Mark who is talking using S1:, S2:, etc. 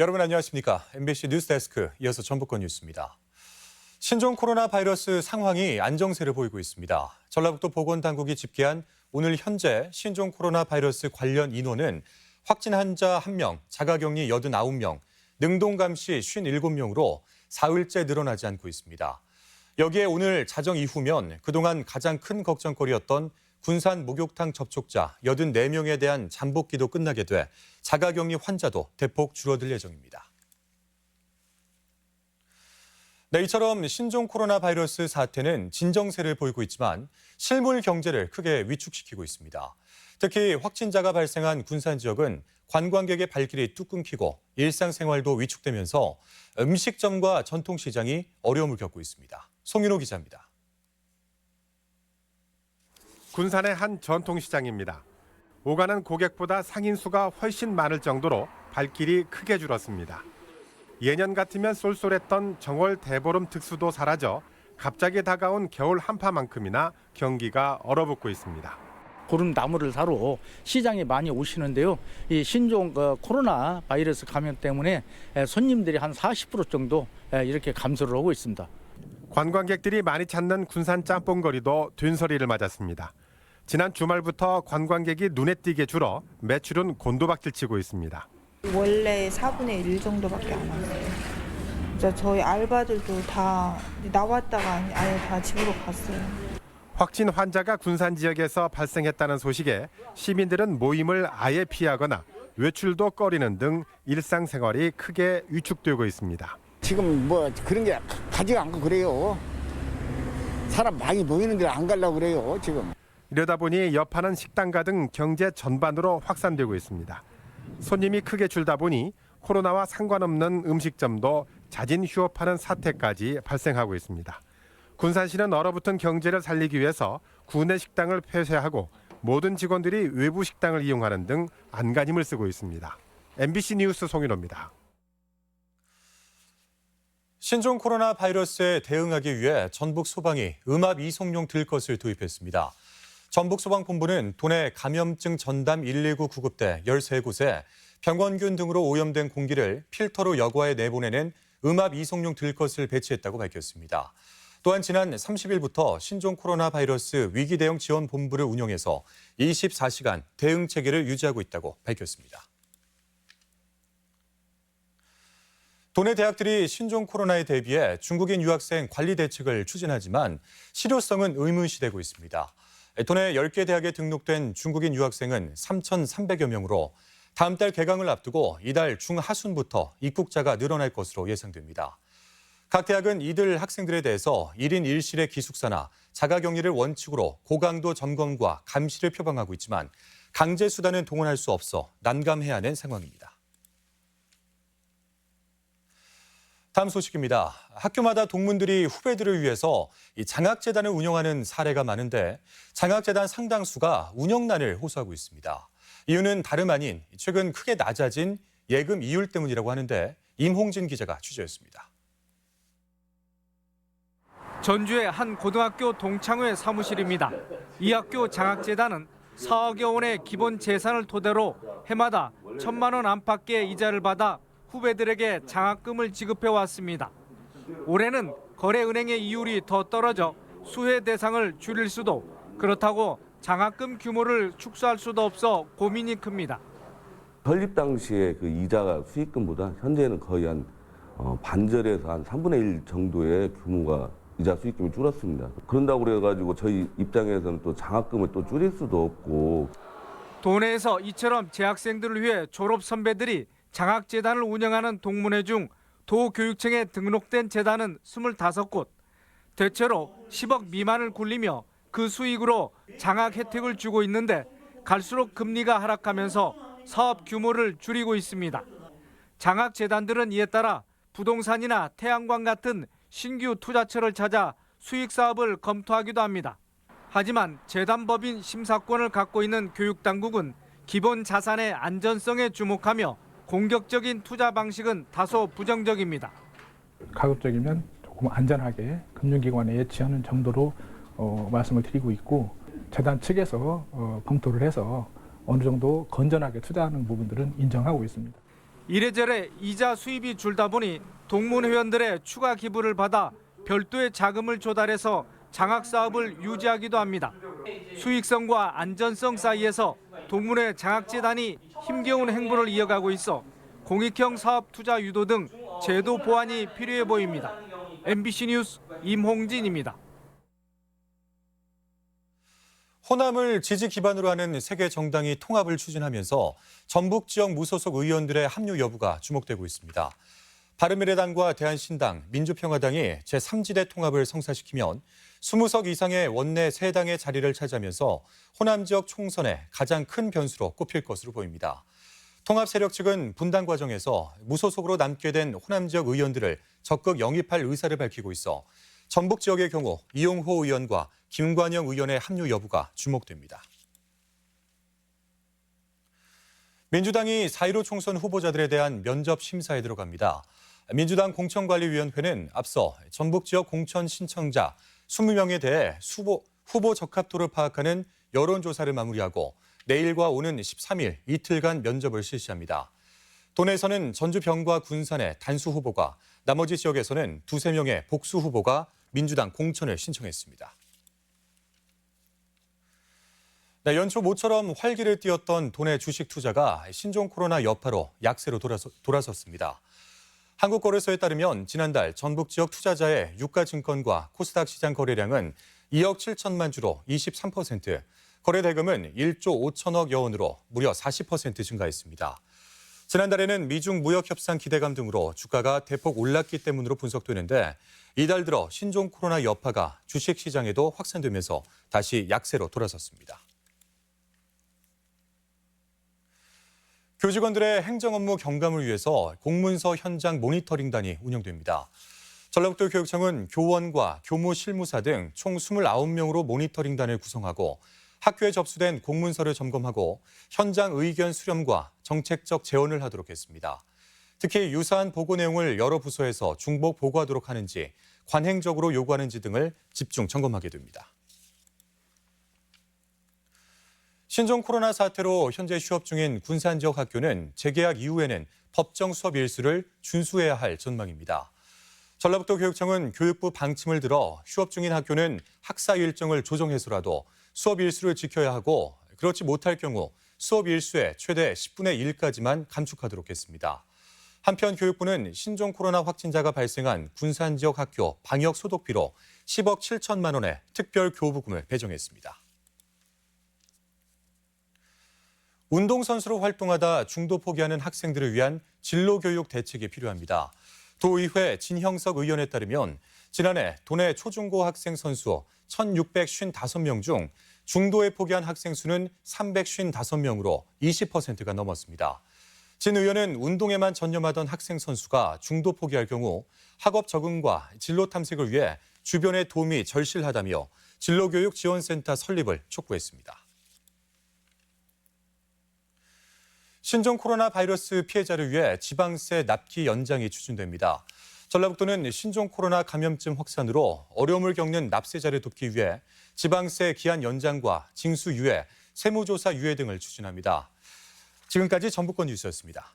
S1: 여러분 안녕하십니까? MBC 뉴스데스크 이어서 전북권 뉴스입니다. 신종 코로나 바이러스 상황이 안정세를 보이고 있습니다. 전라북도 보건당국이 집계한 오늘 현재 신종 코로나 바이러스 관련 인원은 확진 환자 1명, 자가격리 89명, 능동감시 57명으로 사흘째 늘어나지 않고 있습니다. 여기에 오늘 자정 이후면 그동안 가장 큰 걱정거리였던 군산 목욕탕 접촉자 84명에 대한 잠복기도 끝나게 돼 자가격리 환자도 대폭 줄어들 예정입니다. 네, 이처럼 신종 코로나 바이러스 사태는 진정세를 보이고 있지만 실물 경제를 크게 위축시키고 있습니다. 특히 확진자가 발생한 군산 지역은 관광객의 발길이 뚝 끊기고 일상생활도 위축되면서 음식점과 전통시장이 어려움을 겪고 있습니다. 송윤호 기자입니다.
S2: 군산의 한 전통시장입니다. 오가는 고객보다 상인수가 훨씬 많을 정도로 발길이 크게 줄었습니다. 예년 같으면 쏠쏠했던 정월 대보름 특수도 사라져 갑자기 다가온 겨울 한파만큼이나 경기가 얼어붙고 있습니다.
S3: 보름 나무를 사러 시장에 많이 오시는데요. 이 신종 코로나 바이러스 감염 때문에 손님들이 한 40% 정도 이렇게 감소를 하고 있습니다.
S2: 관광객들이 많이 찾는 군산 짬뽕거리도 된소리를 맞았습니다. 지난 주말부터 관광객이 눈에 띄게 줄어 매출은 곤두박질치고 있습니다.
S4: 원래 4분의 1 정도밖에 안 왔어요. 저희 알바들도 다 나왔다가 아예 다 집으로 갔어요.
S2: 확진 환자가 군산 지역에서 발생했다는 소식에 시민들은 모임을 아예 피하거나 외출도 꺼리는 등 일상생활이 크게 위축되고 있습니다.
S5: 지금 뭐 그런 게 가지가 않고 그래요. 사람 많이 모이는 데를 안 가려고 그래요, 지금.
S2: 이러다 보니 여파는 식당가 등 경제 전반으로 확산되고 있습니다. 손님이 크게 줄다 보니 코로나와 상관없는 음식점도 자진 휴업하는 사태까지 발생하고 있습니다. 군산시는 얼어붙은 경제를 살리기 위해서 구내 식당을 폐쇄하고 모든 직원들이 외부 식당을 이용하는 등 안간힘을 쓰고 있습니다. MBC 뉴스 송윤호입니다.
S1: 신종 코로나 바이러스에 대응하기 위해 전북 소방이 음압 이송용 들것을 도입했습니다. 전북소방본부는 도내 감염증 전담 119 구급대 13곳에 병원균 등으로 오염된 공기를 필터로 여과에 내보내는 음압 이송용 들것을 배치했다고 밝혔습니다. 또한 지난 30일부터 신종 코로나 바이러스 위기대응 지원본부를 운영해서 24시간 대응 체계를 유지하고 있다고 밝혔습니다. 도내 대학들이 신종 코로나에 대비해 중국인 유학생 관리 대책을 추진하지만 실효성은 의문시되고 있습니다. 도내 10개 대학에 등록된 중국인 유학생은 3,300여 명으로 다음 달 개강을 앞두고 이달 중하순부터 입국자가 늘어날 것으로 예상됩니다. 각 대학은 이들 학생들에 대해서 1인 1실의 기숙사나 자가격리를 원칙으로 고강도 점검과 감시를 표방하고 있지만 강제 수단은 동원할 수 없어 난감해야 하는 상황입니다. 다음 소식입니다. 학교마다 동문들이 후배들을 위해서 장학재단을 운영하는 사례가 많은데 장학재단 상당수가 운영난을 호소하고 있습니다. 이유는 다름 아닌 최근 크게 낮아진 예금 이율 때문이라고 하는데 임홍진 기자가 취재했습니다.
S6: 전주의 한 고등학교 동창회 사무실입니다. 이 학교 장학재단은 4억여 원의 기본 재산을 토대로 해마다 1,000만 원 안팎의 이자를 받아 후배들에게 장학금을 지급해 왔습니다. 올해는 거래은행의 이율이 더 떨어져 수혜 대상을 줄일 수도 그렇다고 장학금 규모를 축소할 수도 없어 고민이 큽니다.
S7: 설립 당시에 그 이자가 수익금보다 현재는 거의 한 반절에서 한 3분의 1 정도의 규모가 이자 수익금이 줄었습니다. 그런다고 그래가지고 저희 입장에서는 또 장학금을 또 줄일 수도 없고.
S6: 도내에서 이처럼 재학생들을 위해 졸업 선배들이 장학재단을 운영하는 동문회 중 도교육청에 등록된 재단은 25곳. 대체로 10억 미만을 굴리며 그 수익으로 장학 혜택을 주고 있는데 갈수록 금리가 하락하면서 사업 규모를 줄이고 있습니다. 장학재단들은 이에 따라 부동산이나 태양광 같은 신규 투자처를 찾아 수익 사업을 검토하기도 합니다. 하지만 재단법인 심사권을 갖고 있는 교육당국은 기본 자산의 안전성에 주목하며 공격적인 투자 방식은 다소 부정적입니다.
S8: 가급적이면 조금 안전하게 금융기관에 예치하는 정도로 말씀을 드리고 있고 재단 측에서 검토를 해서 어느 정도 건전하게 투자하는 부분들은 인정하고 있습니다.
S6: 이래저래 이자 수입이 줄다 보니 동문 회원들의 추가 기부를 받아 별도의 자금을 조달해서 장학 사업을 유지하기도 합니다. 수익성과 안전성 사이에서 동문회 장학재단이 힘겨운 행보를 이어가고 있어 공익형 사업 투자 유도 등 제도 보완이 필요해 보입니다. MBC 뉴스 임홍진입니다.
S1: 호남을 지지 기반으로 하는 세계 정당이 통합을 추진하면서 전북 지역 무소속 의원들의 합류 여부가 주목되고 있습니다. 바른미래당과 대한신당, 민주평화당이 제3지대 통합을 성사시키면 20석 이상의 원내 3당의 자리를 차지하면서 호남 지역 총선에 가장 큰 변수로 꼽힐 것으로 보입니다. 통합 세력 측은 분당 과정에서 무소속으로 남게 된 호남 지역 의원들을 적극 영입할 의사를 밝히고 있어 전북 지역의 경우 이용호 의원과 김관영 의원의 합류 여부가 주목됩니다. 민주당이 4.15 총선 후보자들에 대한 면접 심사에 들어갑니다. 민주당 공천관리위원회는 앞서 전북 지역 공천 신청자 20명에 대해 후보 적합도를 파악하는 여론조사를 마무리하고 내일과 오는 13일 이틀간 면접을 실시합니다. 도내에서는 전주 병과 군산의 단수 후보가, 나머지 지역에서는 2-3명의 복수 후보가 민주당 공천을 신청했습니다. 네, 연초 모처럼 활기를 띠었던 도내 주식 투자가 신종 코로나 여파로 약세로 돌아섰습니다. 한국거래소에 따르면 지난달 전북 지역 투자자의 유가증권과 코스닥 시장 거래량은 2억 7천만 주로 23%, 거래 대금은 1조 5천억여 원으로 무려 40% 증가했습니다. 지난달에는 미중 무역 협상 기대감 등으로 주가가 대폭 올랐기 때문으로 분석되는데 이달 들어 신종 코로나 여파가 주식 시장에도 확산되면서 다시 약세로 돌아섰습니다. 교직원들의 행정 업무 경감을 위해서 공문서 현장 모니터링단이 운영됩니다. 전라북도 교육청은 교원과 교무 실무사 등 총 29명으로 모니터링단을 구성하고 학교에 접수된 공문서를 점검하고 현장 의견 수렴과 정책적 제언을 하도록 했습니다. 특히 유사한 보고 내용을 여러 부서에서 중복 보고하도록 하는지, 관행적으로 요구하는지 등을 집중 점검하게 됩니다. 신종 코로나 사태로 현재 휴업 중인 군산 지역 학교는 재개학 이후에는 법정 수업 일수를 준수해야 할 전망입니다. 전라북도 교육청은 교육부 방침을 들어 휴업 중인 학교는 학사 일정을 조정해서라도 수업 일수를 지켜야 하고 그렇지 못할 경우 수업 일수의 최대 10분의 1까지만 감축하도록 했습니다. 한편 교육부는 신종 코로나 확진자가 발생한 군산 지역 학교 방역 소독비로 10억 7천만 원의 특별 교부금을 배정했습니다. 운동선수로 활동하다 중도 포기하는 학생들을 위한 진로교육 대책이 필요합니다. 도의회 진형석 의원에 따르면 지난해 도내 초중고 학생 선수 1,655명 중 중도에 포기한 학생 수는 355명으로 20%가 넘었습니다. 진 의원은 운동에만 전념하던 학생 선수가 중도 포기할 경우 학업 적응과 진로 탐색을 위해 주변의 도움이 절실하다며 진로교육 지원센터 설립을 촉구했습니다. 신종 코로나 바이러스 피해자를 위해 지방세 납기 연장이 추진됩니다. 전라북도는 신종 코로나 감염증 확산으로 어려움을 겪는 납세자를 돕기 위해 지방세 기한 연장과 징수 유예, 세무조사 유예 등을 추진합니다. 지금까지 전북권 뉴스였습니다.